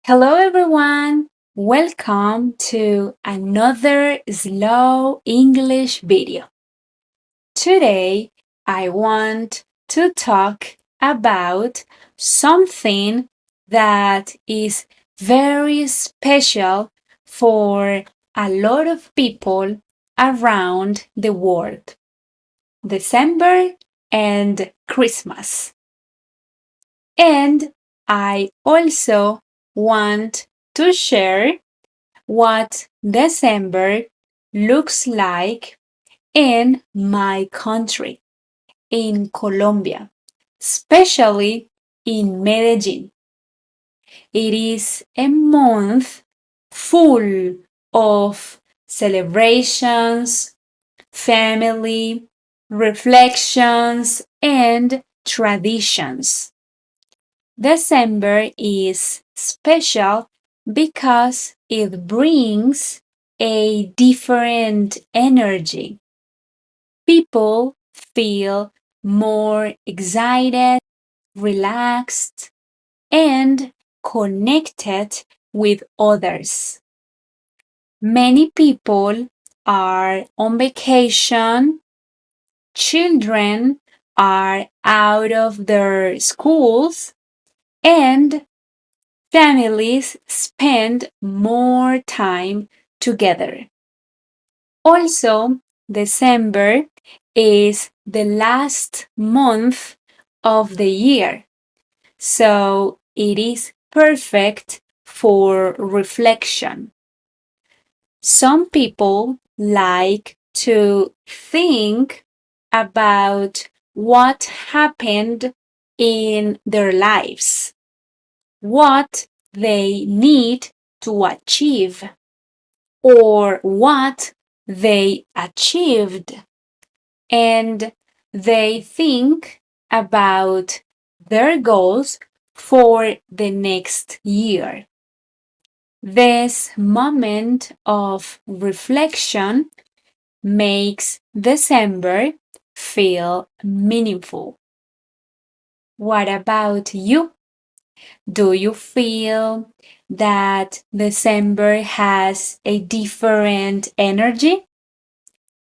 Hello, everyone. Welcome to another slow English video. Today, I want to talk about something that is very special for a lot of people around the world. December and Christmas. And I also want to share what December looks like in my country, in Colombia, especially in Medellin. It is a month full of celebrations, family, reflections, and traditions. December is special because it brings a different energy. People feel more excited, relaxed, and connected with others. Many people are on vacation, children are out of their schools, and families spend more time together. Also, December is the last month of the year, so it is perfect for reflection. Some people like to think about what happened in their lives, what they need to achieve, or what they achieved, and they think about their goals for the next year. This moment of reflection makes December feel meaningful. What about you? Do you feel that December has a different energy?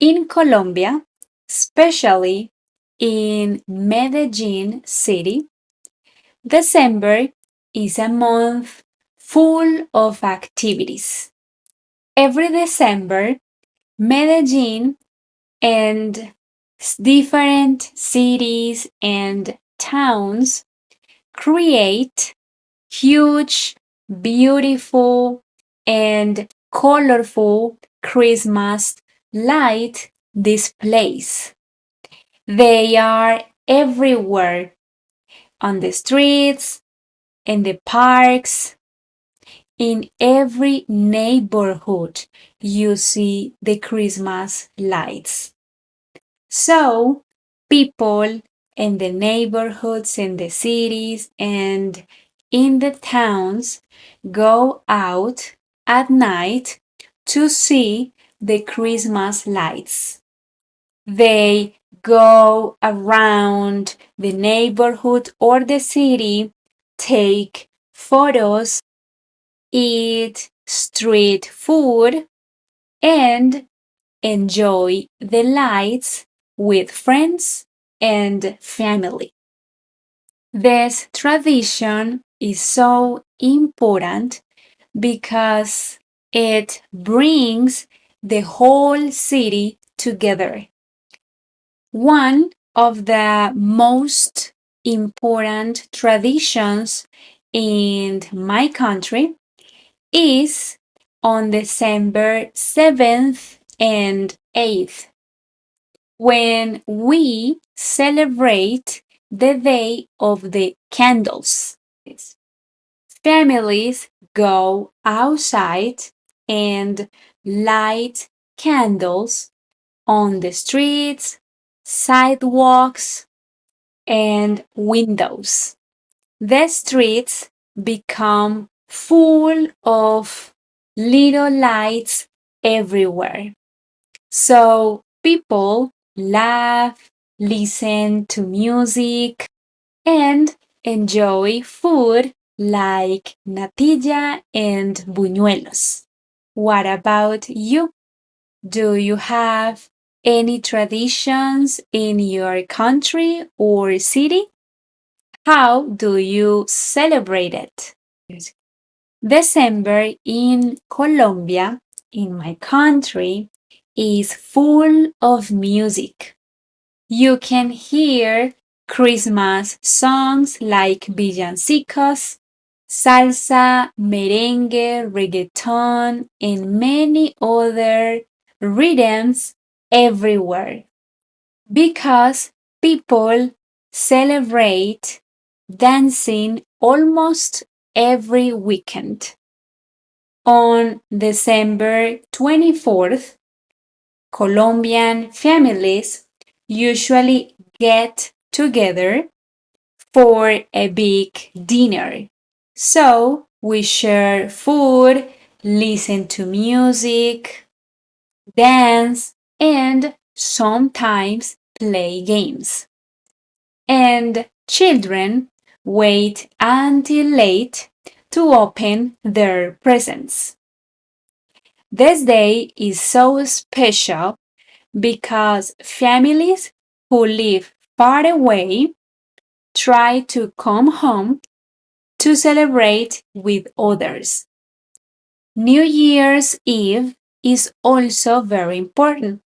In Colombia, especially in Medellin city, December is a month full of activities. Every December, Medellin and different cities and towns create huge, beautiful, and colorful Christmas light displays. They are everywhere on the streets, in the parks, in every neighborhood. You see the Christmas lights. So, people in the neighborhoods, in the cities, and in the towns go out at night to see the Christmas lights. They go around the neighborhood or the city, take photos, eat street food, and enjoy the lights with friends and family. This tradition is so important because it brings the whole city together. One of the most important traditions in my country is on December 7th and 8th, when we celebrate the Day of the Candles. Families go outside and light candles on the streets, sidewalks, and windows. The streets become full of little lights everywhere. So people laugh, listen to music, and enjoy food like natilla and buñuelos. What about you? Do you have any traditions in your country or city? How do you celebrate it? December in Colombia, in my country, is full of music. You can hear Christmas songs like villancicos, salsa, merengue, reggaeton, and many other rhythms everywhere because people celebrate dancing almost every weekend. On December 24th, Colombian families usually get together for a big dinner. So we share food, listen to music, dance, and sometimes play games. And children wait until late to open their presents. This day is so special because families who live far away try to come home to celebrate with others. New Year's Eve is also very important.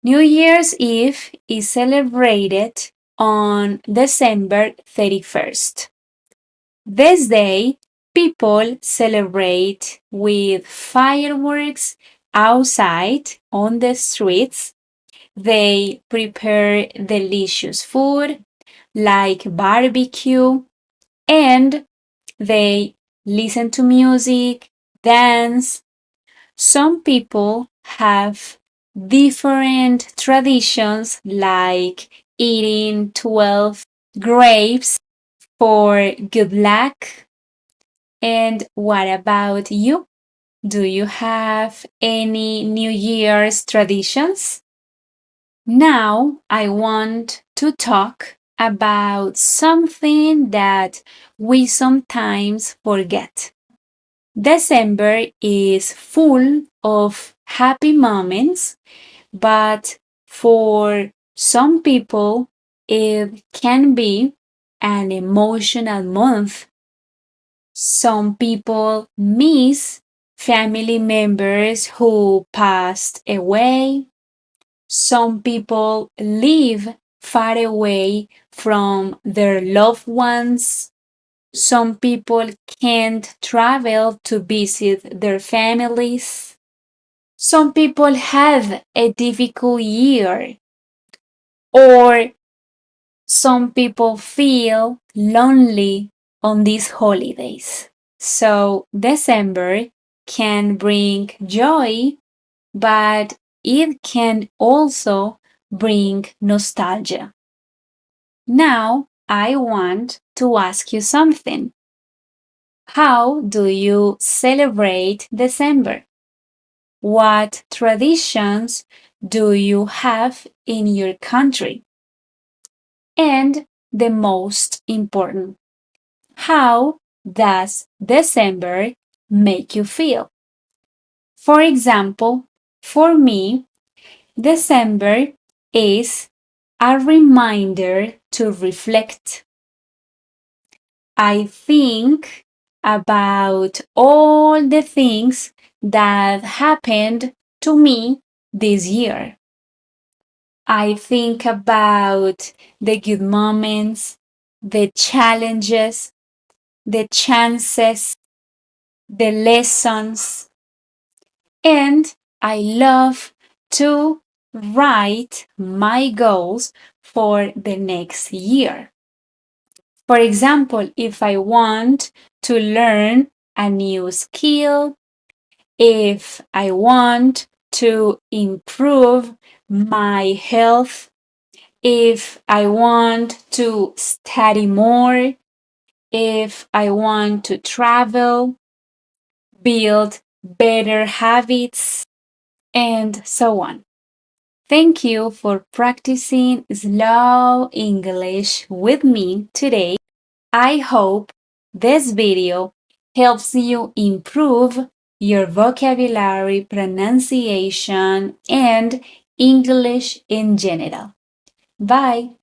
New Year's Eve is celebrated on December 31st. This day, people celebrate with fireworks outside on the streets. They prepare delicious food like barbecue and they listen to music, dance. Some people have different traditions like eating 12 grapes for good luck. And what about you? Do you have any New Year's traditions? Now I want to talk about something that we sometimes forget. December is full of happy moments, but for some people, it can be an emotional month. Some people miss family members who passed away. Some people live far away from their loved ones. Some people can't travel to visit their families. Some people have a difficult year, or some people feel lonely on these holidays. So, December can bring joy, but it can also bring nostalgia. Now, I want to ask you something. How do you celebrate December? What traditions do you have in your country? And the most important, how does December make you feel? For example, for me, December is a reminder to reflect. I think about all the things that happened to me this year. I think about the good moments, the challenges, the chances, the lessons, and I love to write my goals for the next year. For example, if I want to learn a new skill, if I want to improve my health, if I want to study more, if I want to travel, build better habits, and so on. Thank you for practicing slow English with me today. I hope this video helps you improve your vocabulary, pronunciation, and English in general. Bye!